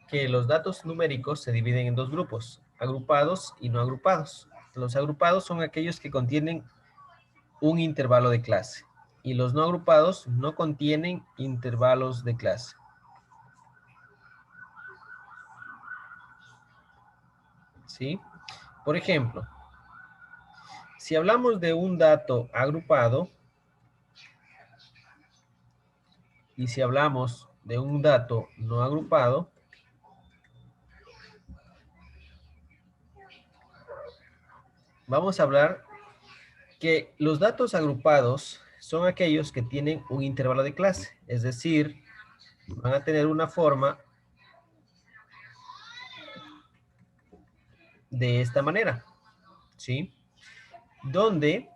que los datos numéricos se dividen en dos grupos, agrupados y no agrupados. Los agrupados son aquellos que contienen un intervalo de clase y los no agrupados no contienen intervalos de clase. ¿Sí? Por ejemplo, si hablamos de un dato agrupado y si hablamos de un dato no agrupado, vamos a hablar que los datos agrupados son aquellos que tienen un intervalo de clase, es decir, van a tener una forma de esta manera, ¿sí? Donde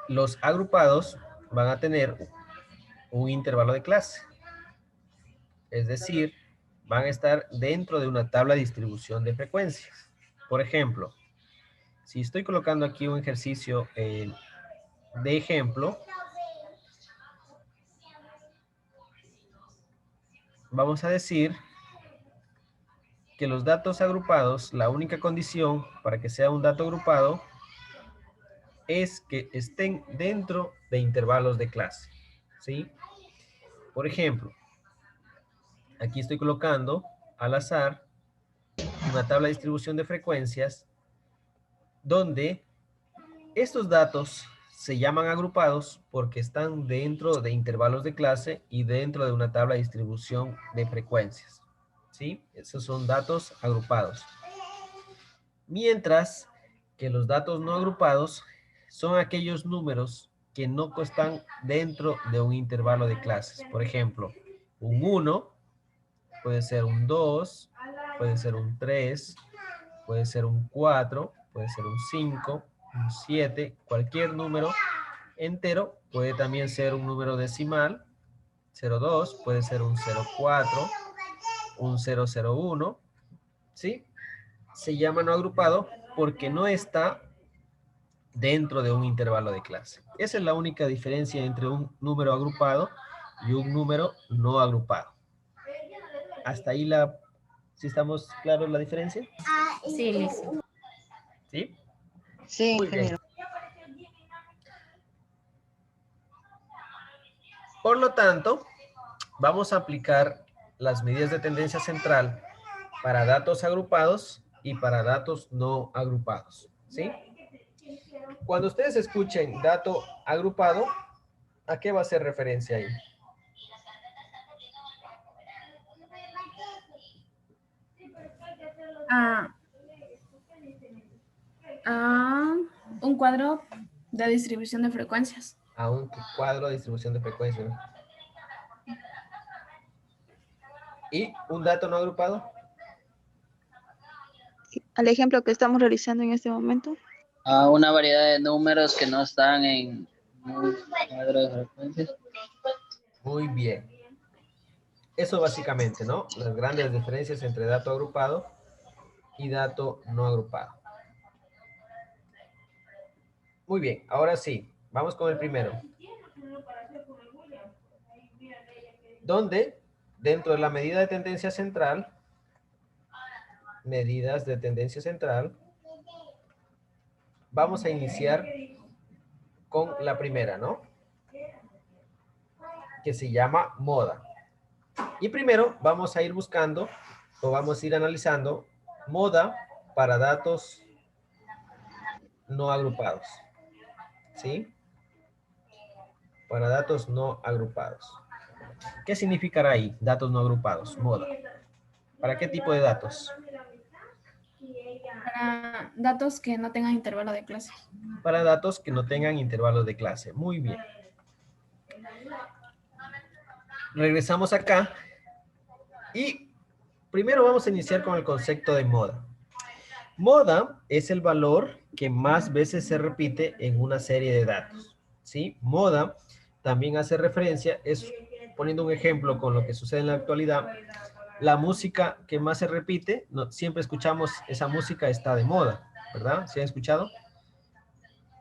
los agrupados van a tener un intervalo de clase, es decir, van a estar dentro de una tabla de distribución de frecuencias. Por ejemplo, si estoy colocando aquí un ejercicio de ejemplo, vamos a decir que los datos agrupados, la única condición para que sea un dato agrupado es que estén dentro de intervalos de clase, ¿sí? Por ejemplo, aquí estoy colocando al azar una tabla de distribución de frecuencias donde estos datos se llaman agrupados porque están dentro de intervalos de clase y dentro de una tabla de distribución de frecuencias, ¿sí? Esos son datos agrupados. Mientras que los datos no agrupados son aquellos números que no están dentro de un intervalo de clases. Por ejemplo, un 1 puede ser un 2, puede ser un 3, puede ser un 4, puede ser un 5, un 7, cualquier número entero, puede también ser un número decimal, 0,2, puede ser un 0,4, un 0,01, ¿sí? Se llama no agrupado porque no está dentro de un intervalo de clase. Esa es la única diferencia entre un número agrupado y un número no agrupado. Hasta ahí ¿sí estamos claros la diferencia? Sí, listo. ¿Sí? Sí, Muy bien. ingeniero. Por lo tanto, vamos a aplicar las medidas de tendencia central para datos agrupados y para datos no agrupados, ¿sí? Cuando ustedes escuchen dato agrupado, ¿a qué va a hacer referencia ahí? A un cuadro de distribución de frecuencias. A un cuadro de distribución de frecuencia, ¿no? ¿Y un dato no agrupado? Al ejemplo que estamos realizando en este momento. A una variedad de números que no están en un cuadro de frecuencias. Muy bien. Eso básicamente, ¿no? Las grandes diferencias entre dato agrupado y dato no agrupado. Muy bien, ahora sí, vamos con el primero. Donde, dentro de la medida de tendencia central, medidas de tendencia central, vamos a iniciar con la primera, ¿no? Que se llama moda. Y primero vamos a ir buscando o vamos a ir analizando moda para datos no agrupados. ¿Sí? Para datos no agrupados. ¿Qué significará ahí? Datos no agrupados, moda. ¿Para qué tipo de datos? Para datos que no tengan intervalo de clase. Para datos que no tengan intervalos de clase. Muy bien. Regresamos acá. Y primero vamos a iniciar con el concepto de moda. Moda es el valor que más veces se repite en una serie de datos. ¿Sí? Moda también hace referencia, es poniendo un ejemplo con lo que sucede en la actualidad, la música que más se repite, siempre escuchamos esa música está de moda, ¿verdad? ¿Sí han escuchado?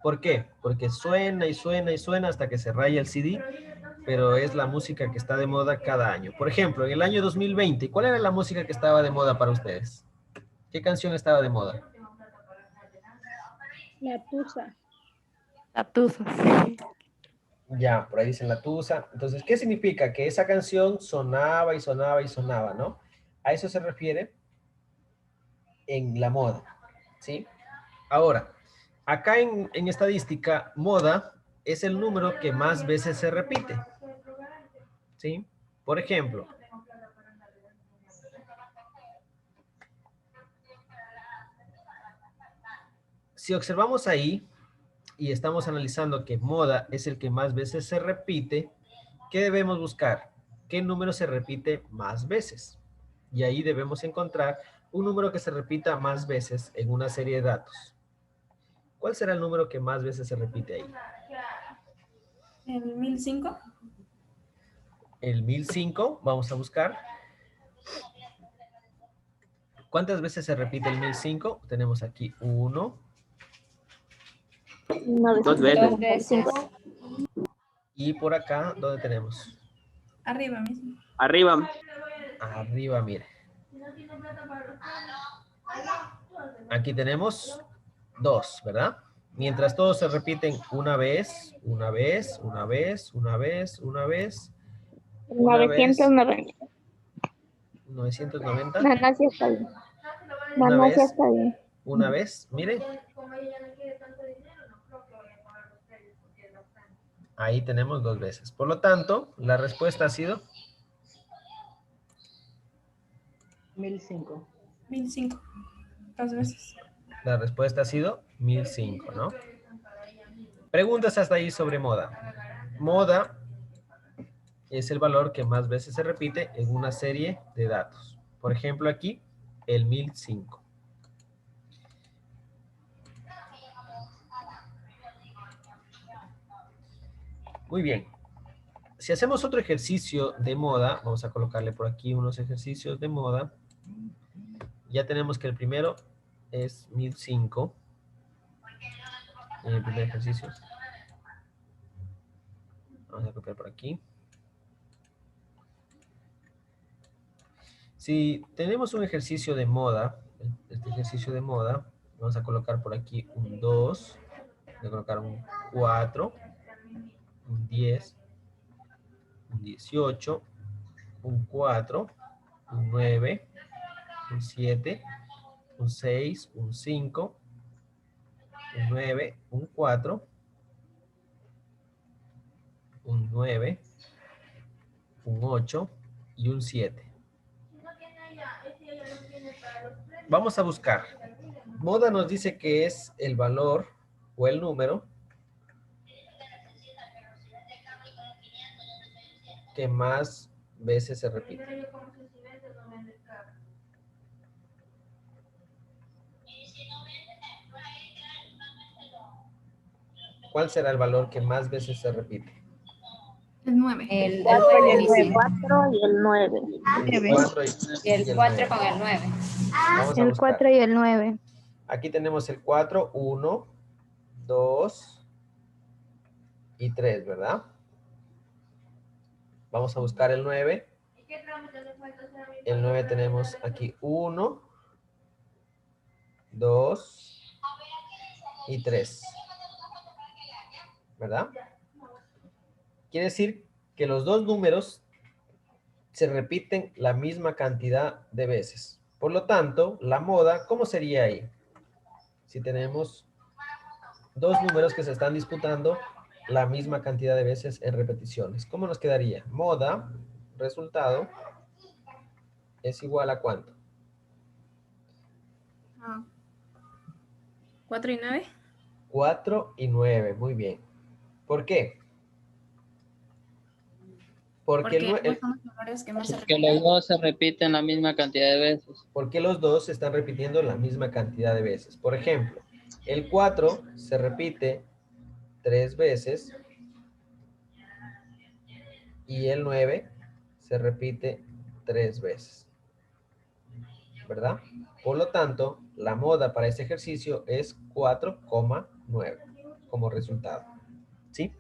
¿Por qué? Porque suena y suena y suena hasta que se raya el CD, pero es la música que está de moda cada año. Por ejemplo, en el año 2020, ¿cuál era la música que estaba de moda para ustedes? ¿Qué canción estaba de moda? La tusa. La tusa. Ya, por ahí dicen la tusa. Entonces, ¿qué significa? Que esa canción sonaba y sonaba y sonaba, ¿no? A eso se refiere en la moda, ¿sí? Ahora, acá en estadística, moda es el número que más veces se repite, ¿sí? Por ejemplo, si observamos ahí y estamos analizando que moda es el que más veces se repite, ¿qué debemos buscar? ¿Qué número se repite más veces? Y ahí debemos encontrar un número que se repita más veces en una serie de datos. ¿Cuál será el número que más veces se repite ahí? ¿El 1005? El 1005, vamos a buscar. ¿Cuántas veces se repite el 1005? Tenemos aquí 1. 2 veces. 2 veces. Y por acá, ¿dónde tenemos? Arriba mismo. Arriba. Arriba, mire. Aquí tenemos 2, ¿verdad? Mientras todos se repiten una vez, una vez, una vez, una vez, una vez. Una vez. 990. 990. No, no, sí está bien. Una No, sí vez. está bien. Una vez, mire. Ahí tenemos 2 veces. Por lo tanto, la respuesta ha sido 1005. 1005. 2 veces. La respuesta ha sido 1005, ¿no? Preguntas hasta ahí sobre moda. Moda es el valor que más veces se repite en una serie de datos. Por ejemplo, aquí, el 1005. Muy bien. Si hacemos otro ejercicio de moda, vamos a colocarle por aquí unos ejercicios de moda. Ya tenemos que el primero es 1005. En el primer ejercicio. Vamos a copiar por aquí. Si tenemos un ejercicio de moda, este ejercicio de moda, vamos a colocar por aquí un 2, voy a colocar un 4, un 10, un 18, un 4, un 9, un 7, un 6, un 5, un 9, un 4, un 9, un 8 y un 7. Vamos a buscar. Moda nos dice que es el valor o el número que más veces se repite. ¿Cuál será el valor que más veces se repite? El 9. El 4 y el 9. inicio. 4 y el 9. El 4 Y el 4 con el 9. Vamos a El buscar. 4 y el 9. Aquí tenemos el 4, 1, 2 y 3, ¿verdad? Vamos a buscar el 9. El 9 tenemos aquí 1, 2 y 3. ¿Verdad? Quiere decir que los dos números se repiten la misma cantidad de veces. Por lo tanto, la moda, ¿cómo sería ahí? Si tenemos dos números que se están disputando la misma cantidad de veces en repeticiones. ¿Cómo nos quedaría? Moda, resultado, es igual a ¿cuánto? 4 y 9. 4 y 9, muy bien. ¿Por qué? Porque son los valores que más se Porque repiten. los dos se repiten la misma cantidad de veces. porque los dos se están repitiendo la misma cantidad de veces. Por ejemplo, el 4 se repite 3 veces y el 9 se repite 3 veces. ¿Verdad? Por lo tanto, la moda para este ejercicio es 4,9 como resultado. ¿Sí?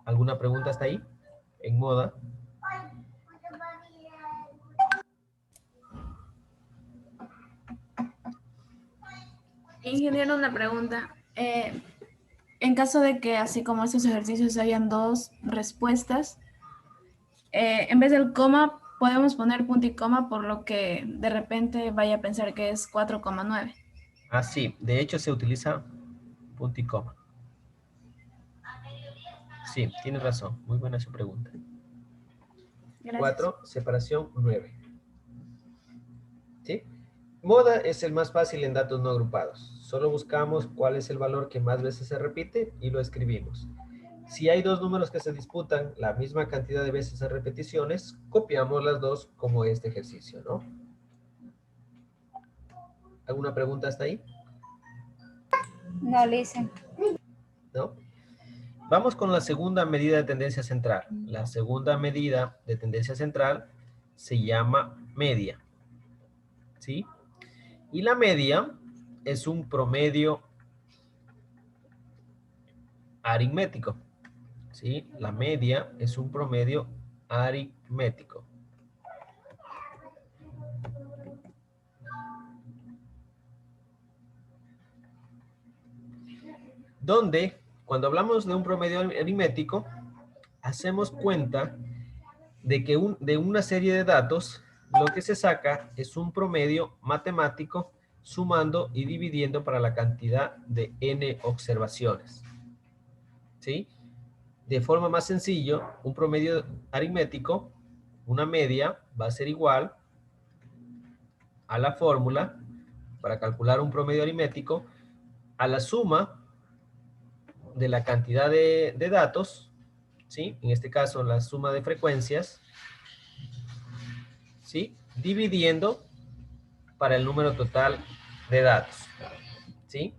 ¿Alguna pregunta hasta ahí? En moda. Ingeniero, una pregunta. En caso de que, así como estos ejercicios, hayan dos respuestas, en vez del coma, podemos poner punto y coma, por lo que de repente vaya a pensar que es 4,9. Ah, sí. De hecho, se utiliza punto y coma. Sí, tienes razón. Muy buena su pregunta. Gracias. 4, separación 9. ¿Sí? Moda es el más fácil en datos no agrupados. Solo buscamos cuál es el valor que más veces se repite y lo escribimos. Si hay dos números que se disputan la misma cantidad de veces en repeticiones, copiamos las dos como este ejercicio, ¿no? ¿Alguna pregunta hasta ahí? No, Lisa. ¿No? Vamos con la segunda medida de tendencia central. La segunda medida de tendencia central se llama media. ¿Sí? Y la media es un promedio aritmético. ¿Sí? La media es un promedio aritmético. Donde, cuando hablamos de un promedio aritmético, hacemos cuenta de que de una serie de datos, lo que se saca es un promedio matemático sumando y dividiendo para la cantidad de n observaciones. ¿Sí? De forma más sencillo, un promedio aritmético, una media, va a ser igual a la fórmula para calcular un promedio aritmético a la suma de la cantidad de datos, ¿sí? En este caso, la suma de frecuencias, ¿sí? Dividiendo para el número total de datos, ¿sí?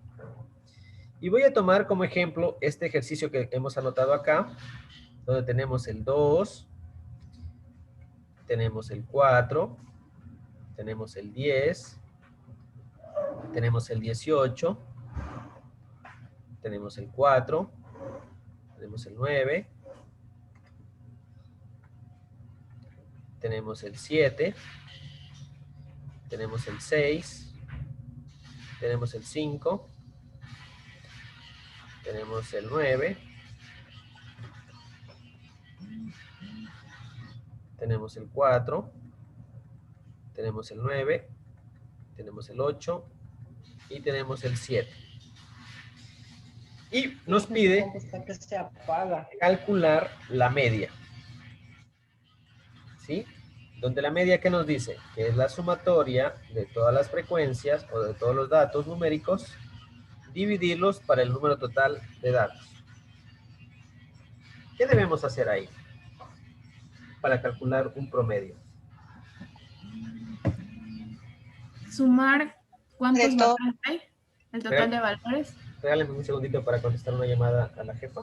Y voy a tomar como ejemplo este ejercicio que hemos anotado acá, donde tenemos el 2, tenemos el 4, tenemos el 10, tenemos el 18, tenemos el 4, tenemos el 9, tenemos el 7, tenemos el 6, tenemos el 5, tenemos el 9, tenemos el 4, tenemos el 9, tenemos el 8 y tenemos el 7. Y nos pide calcular la media. ¿Sí? Donde la media, ¿qué nos dice? Que es la sumatoria de todas las frecuencias o de todos los datos numéricos, dividirlos para el número total de datos. ¿Qué debemos hacer ahí para calcular un promedio? Sumar cuántos Reto. valores hay, el total de valores. Regálame un segundito para contestar una llamada a la jefa.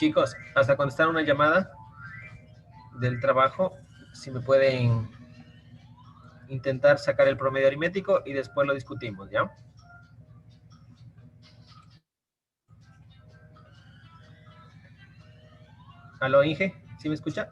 Chicos, hasta cuando está una llamada del trabajo, si me pueden intentar sacar el promedio aritmético y después lo discutimos, ¿ya? ¿Aló, Inge? ¿Sí me escucha?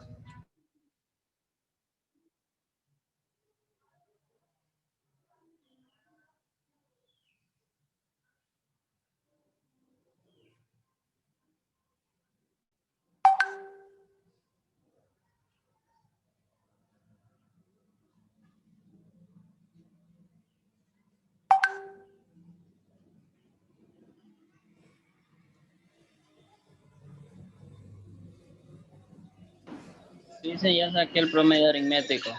Dice, ya saqué el promedio aritmético.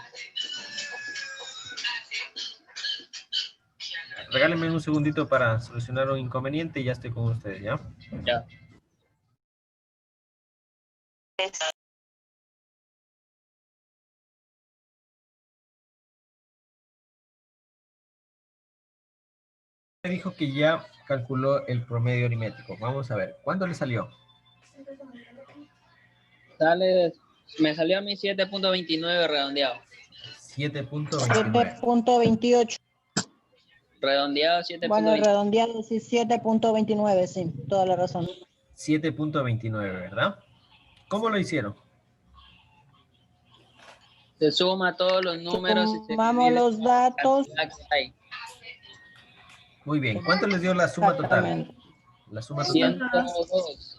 Regálenme un segundito para solucionar un inconveniente y ya estoy con ustedes, ¿ya? Ya. Me dijo que ya calculó el promedio aritmético. Vamos a ver, ¿cuánto le salió? Me salió a mí 7.29 redondeado. 7.29. 7.28. Redondeado Bueno, 7.29. redondeado sí, 7.29, sí, toda la razón. 7.29, ¿verdad? ¿Cómo lo hicieron? Se suma todos los números y se Sumamos divide los por la datos. cantidad que hay. Muy bien. ¿Cuánto les dio la suma total? Exactamente. La suma total. 102.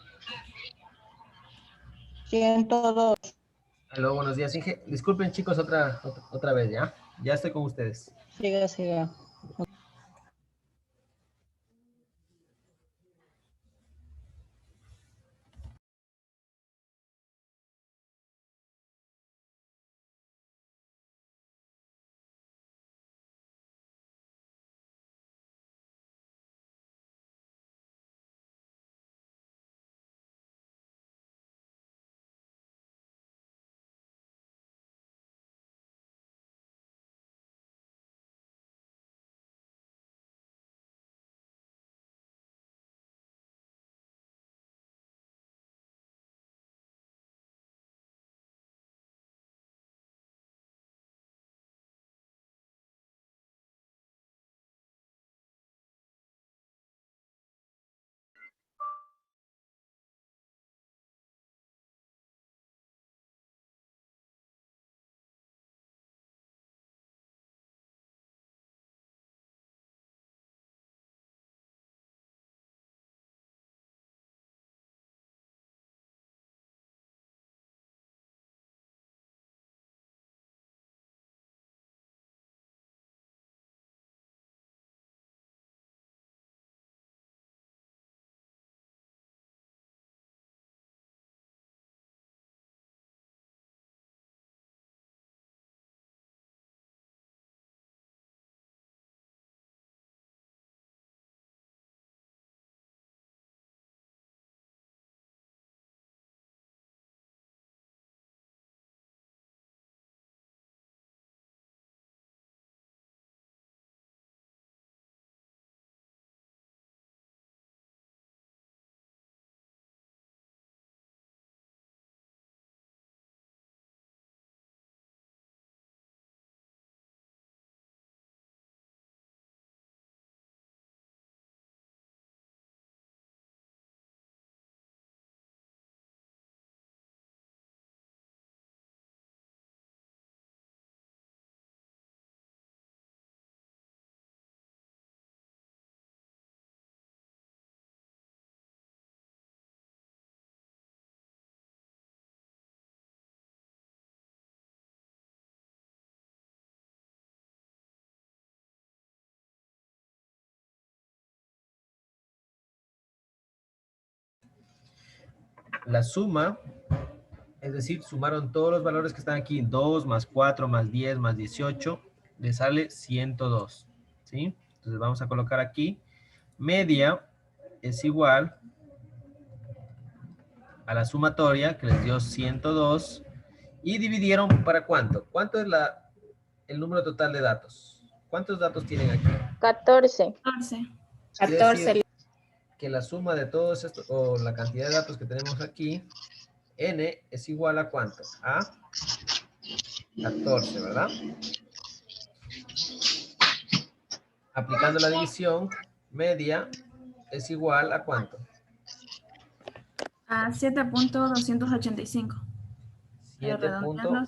102. Aló, buenos días, Inge. Disculpen, chicos, otra vez, ¿ya? Ya estoy con ustedes. Siga, siga. La suma, es decir, sumaron todos los valores que están aquí, 2 más 4 más 10 más 18, le sale 102, ¿sí? Entonces vamos a colocar aquí, media es igual a la sumatoria que les dio 102 y dividieron ¿para cuánto? ¿Cuánto es el número total de datos? ¿Cuántos datos tienen aquí? 14. 14. Quiere decir que la suma de todos estos, o la cantidad de datos que tenemos aquí, n es igual a ¿cuánto? A 14, ¿verdad? Aplicando la división, media es igual a ¿cuánto? A 7.285. Para redondearlo,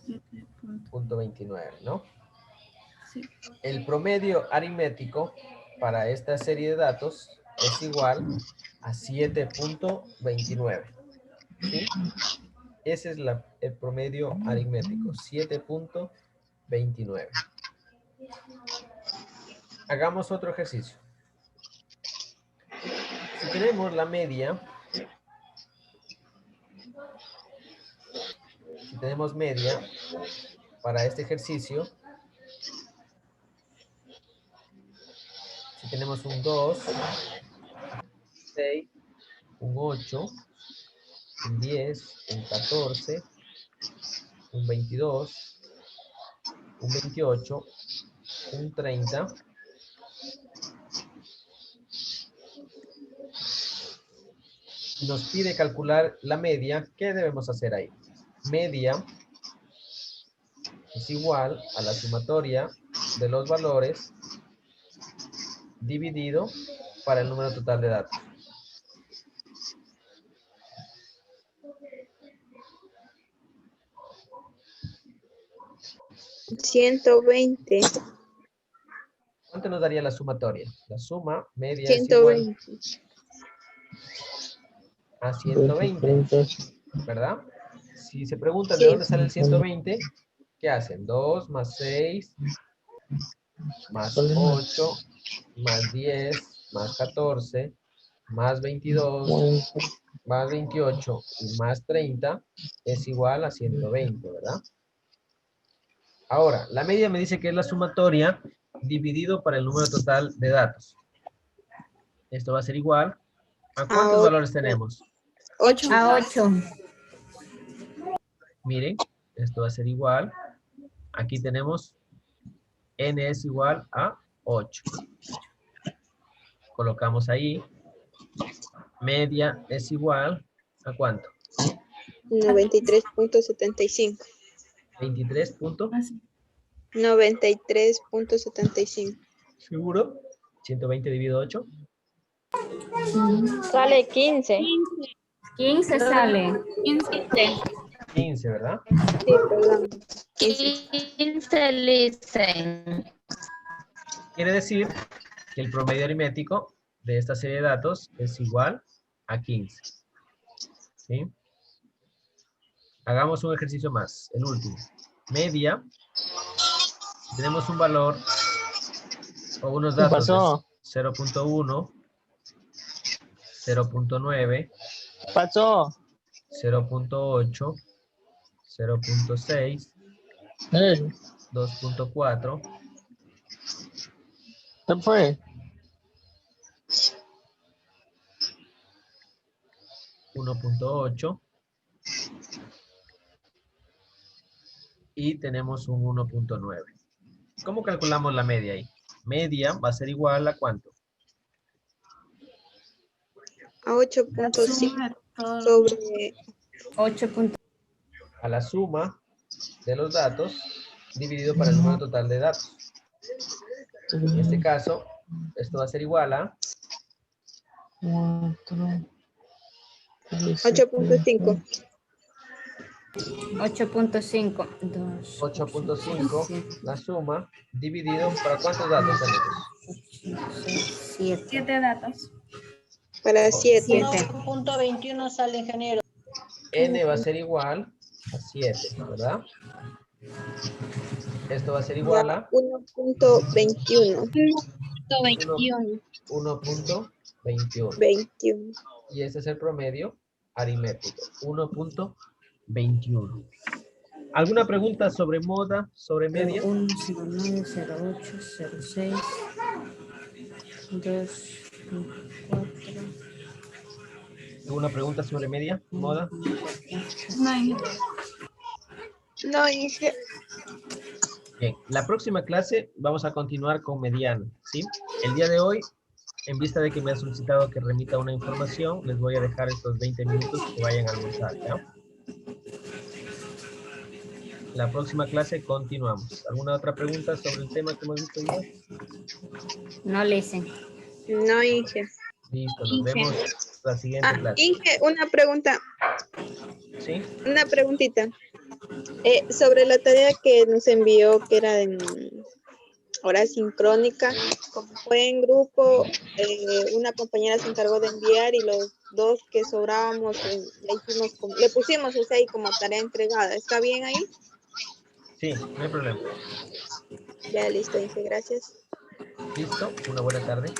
7.29, ¿no? Sí. El promedio aritmético para esta serie de datos es igual a 7.29. ¿Sí? Ese es el promedio aritmético, 7.29. Hagamos otro ejercicio. Si tenemos la media, si tenemos media para este ejercicio, si tenemos un 2, un 6, un 8, un 10, un 14, un 22, un 28, un 30, y nos pide calcular la media, ¿qué debemos hacer ahí? Media es igual a la sumatoria de los valores dividido para el número total de datos. ¿120? ¿Cuánto nos daría la sumatoria? La suma media es igual 120. a 120, ¿verdad? Si se preguntan de Sí. dónde sale el 120, ¿qué hacen? 2 más 6 más 8 más 10 más 14 más 22 más 28 y más 30 es igual a 120, ¿verdad? Ahora, la media me dice que es la sumatoria dividido para el número total de datos. Esto va a ser igual. ¿A cuántos valores tenemos? 8. A 8. Miren, esto va a ser igual. Aquí tenemos n es igual a 8. Colocamos ahí. Media es igual a ¿cuánto? 93.75. 23 puntos. Así. 93.75. ¿Seguro? 120 dividido 8. Sale 15. 15 sale. 15. 15, ¿verdad? Sí, perdón. 15. 15 listen. Quiere decir que el promedio aritmético de esta serie de datos es igual a 15. ¿Sí? Hagamos un ejercicio más, el último. Media. Tenemos un valor o unos datos de 0.1, 0.9, Pasó. 0.8, 0.6, Eh, 2.4, ¿qué fue? 1.8 y tenemos un 1.9. ¿Cómo calculamos la media ahí? Media va a ser igual a ¿cuánto? A 8.5 Suma de todo. sobre 8 puntos. A la suma de los datos dividido para el número total de datos. En este caso, esto va a ser igual a 8.5. 8.5. 2. 8.5, la suma, dividido para ¿cuántos datos tenemos? 7. 7 datos. Para 7. 1.21 sale, ingeniero. N va a ser igual a 7, ¿verdad? Esto va a ser igual a 1.21. 1.21. 21. Y ese es el promedio aritmético, 1.21. ¿Alguna pregunta sobre moda, sobre media? 1, 09, 08, 06, 2, 4. ¿Alguna pregunta sobre media, moda? No hay. No, Inge. Bien, la próxima clase vamos a continuar con mediana, ¿sí? El día de hoy En vista de que me ha solicitado que remita una información, les voy a dejar estos 20 minutos que vayan a almorzar, ¿ya? La próxima clase continuamos. ¿Alguna otra pregunta sobre el tema que hemos visto hoy día? No listen. No, Inge. Listo, nos vemos la siguiente clase. Inge, una pregunta, ¿Sí? una preguntita. Sobre la tarea que nos envió, que era en hora sincrónica, como fue en grupo, una compañera se encargó de enviar y los dos que sobrábamos le pusimos ese ahí como tarea entregada. ¿Está bien ahí? Sí, no hay problema. Ya listo, Inge, gracias. Listo, una buena tarde.